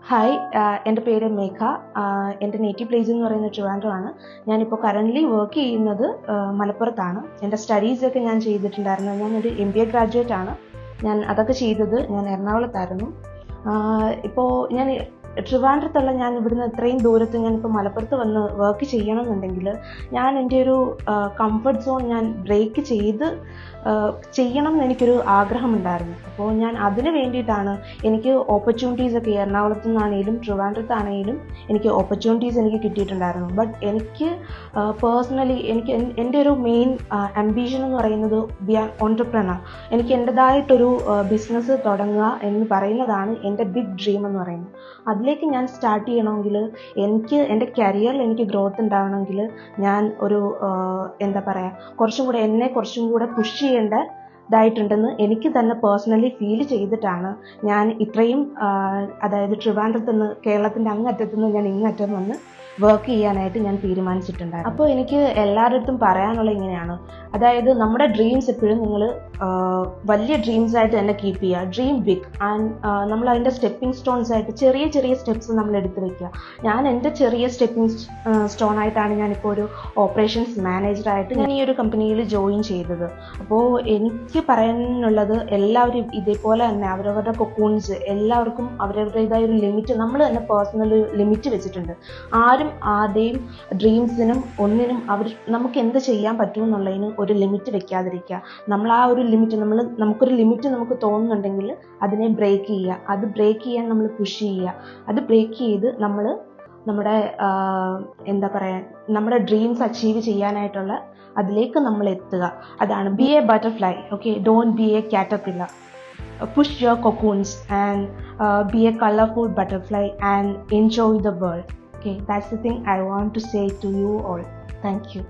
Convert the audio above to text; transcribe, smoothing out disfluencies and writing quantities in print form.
Hi, എൻ്റെ പേര് മേഘ. എൻ്റെ നേറ്റീവ് പ്ലേസ് എന്ന് പറയുന്നത് ട്രിവാൻഡ്രമാണ്. ഞാനിപ്പോൾ കറൻ്റ്ലി വർക്ക് ചെയ്യുന്നത് മലപ്പുറത്താണ്. എൻ്റെ സ്റ്റഡീസൊക്കെ ഞാൻ ചെയ്തിട്ടുണ്ടായിരുന്നു. ഞാനൊരു MBA ഗ്രാജുവേറ്റ് ആണ്. ഞാൻ അതൊക്കെ ചെയ്തത് ഞാൻ എറണാകുളത്തായിരുന്നു. ഇപ്പോൾ ഞാൻ ട്രിവാൻഡ്രത്തുള്ള ഞാൻ ഇവിടുന്ന് ഇത്രയും ദൂരത്ത് ഞാനിപ്പോൾ മലപ്പുറത്ത് വന്ന് വർക്ക് ചെയ്യണമെന്നുണ്ടെങ്കിൽ ഞാൻ എൻ്റെ ഒരു കംഫർട്ട് സോൺ ഞാൻ ബ്രേക്ക് ചെയ്യണം എന്ന് എനിക്കൊരു ആഗ്രഹമുണ്ടായിരുന്നു. അപ്പോൾ ഞാൻ അതിന് വേണ്ടിയിട്ടാണ് എനിക്ക് ഓപ്പർച്യൂണിറ്റീസൊക്കെ എറണാകുളത്തു നിന്നാണെങ്കിലും ട്രിവാൻഡ്രത്താണെങ്കിലും എനിക്ക് ഓപ്പർച്യൂണിറ്റീസ് എനിക്ക് കിട്ടിയിട്ടുണ്ടായിരുന്നു. ബട്ട് എനിക്ക് പേഴ്സണലി എൻ്റെ ഒരു മെയിൻ അംബീഷൻ എന്ന് പറയുന്നത് ബി ആൻ ഓൺട്രപ്രണർ. എനിക്ക് എൻ്റെതായിട്ടൊരു ബിസിനസ് തുടങ്ങുക എന്ന് പറയുന്നതാണ് എൻ്റെ ബിഗ് ഡ്രീം എന്ന് പറയുന്നത്. അതിലേക്ക് ഞാൻ സ്റ്റാർട്ട് ചെയ്യണമെങ്കിൽ എനിക്ക് എൻ്റെ കരിയറിൽ എനിക്ക് ഗ്രോത്ത് ഉണ്ടാവണമെങ്കിൽ ഞാൻ ഒരു കുറച്ചും കൂടെ പുഷ് ചെയ്യേണ്ടതായിട്ടുണ്ടെന്ന് എനിക്ക് തന്നെ പേഴ്സണലി ഫീൽ ചെയ്തിട്ടാണ് ഞാൻ ഇത്രയും അതായത് ട്രിവാൻഡ്രത്ത് നിന്ന് കേരളത്തിൻ്റെ അങ്ങറ്റത്തു നിന്ന് ഞാൻ ഇങ്ങറ്റം വന്ന് വർക്ക് ചെയ്യാനായിട്ട് ഞാൻ തീരുമാനിച്ചിട്ടുണ്ടായിരുന്നു. അപ്പോൾ എനിക്ക് എല്ലാവരുടെ അടുത്തും പറയാനുള്ള ഇങ്ങനെയാണ്, അതായത് നമ്മുടെ ഡ്രീംസ് എപ്പോഴും നിങ്ങൾ വലിയ ഡ്രീംസ് ആയിട്ട് തന്നെ കീപ്പ് ചെയ്യുക. ഡ്രീം ബിഗ് ആൻഡ് നമ്മൾ അതിൻ്റെ സ്റ്റെപ്പിംഗ് സ്റ്റോൺസ് ആയിട്ട് ചെറിയ ചെറിയ സ്റ്റെപ്സ് നമ്മൾ എടുത്തു വെക്കുക. ഞാൻ എൻ്റെ ചെറിയ സ്റ്റെപ്പിംഗ് സ്റ്റോൺ ആയിട്ടാണ് ഞാനിപ്പോൾ ഒരു ഓപ്പറേഷൻസ് മാനേജറായിട്ട് ഞാൻ ഈ ഒരു കമ്പനിയിൽ ജോയിൻ ചെയ്തത്. അപ്പോൾ എനിക്ക് പറയാനുള്ളത് എല്ലാവരും ഇതേപോലെ തന്നെ അവരവരുടെ കൊക്കൂൺസ് എല്ലാവർക്കും അവരവരുടേതായ ഒരു ലിമിറ്റ് നമ്മൾ തന്നെ പേഴ്സണൽ ലിമിറ്റ് വെച്ചിട്ടുണ്ട്. ആരുടെയും ഡ്രീംസിനും ഒന്നിനും നമുക്ക് എന്ത് ചെയ്യാൻ പറ്റുമെന്നുള്ളതിന് ഒരു ലിമിറ്റ് വെക്കാതിരിക്കുക. നമ്മൾ ആ ഒരു ലിമിറ്റ് നമുക്കൊരു ലിമിറ്റ് നമുക്ക് തോന്നുന്നുണ്ടെങ്കിൽ അതിനെ ബ്രേക്ക് ചെയ്യുക. അത് ബ്രേക്ക് ചെയ്യാൻ നമ്മൾ പുഷ് ചെയ്യുക. അത് ബ്രേക്ക് ചെയ്ത് നമ്മൾ നമ്മുടെ ഡ്രീംസ് അച്ചീവ് ചെയ്യാനായിട്ടുള്ള അതിലേക്ക് നമ്മൾ എത്തുക. അതാണ് B A butterfly. Okay, don't be A caterpillar. Push your cocoons and be a colorful butterfly and enjoy the world. Okay, that's the thing I want to say to you all. Thank you.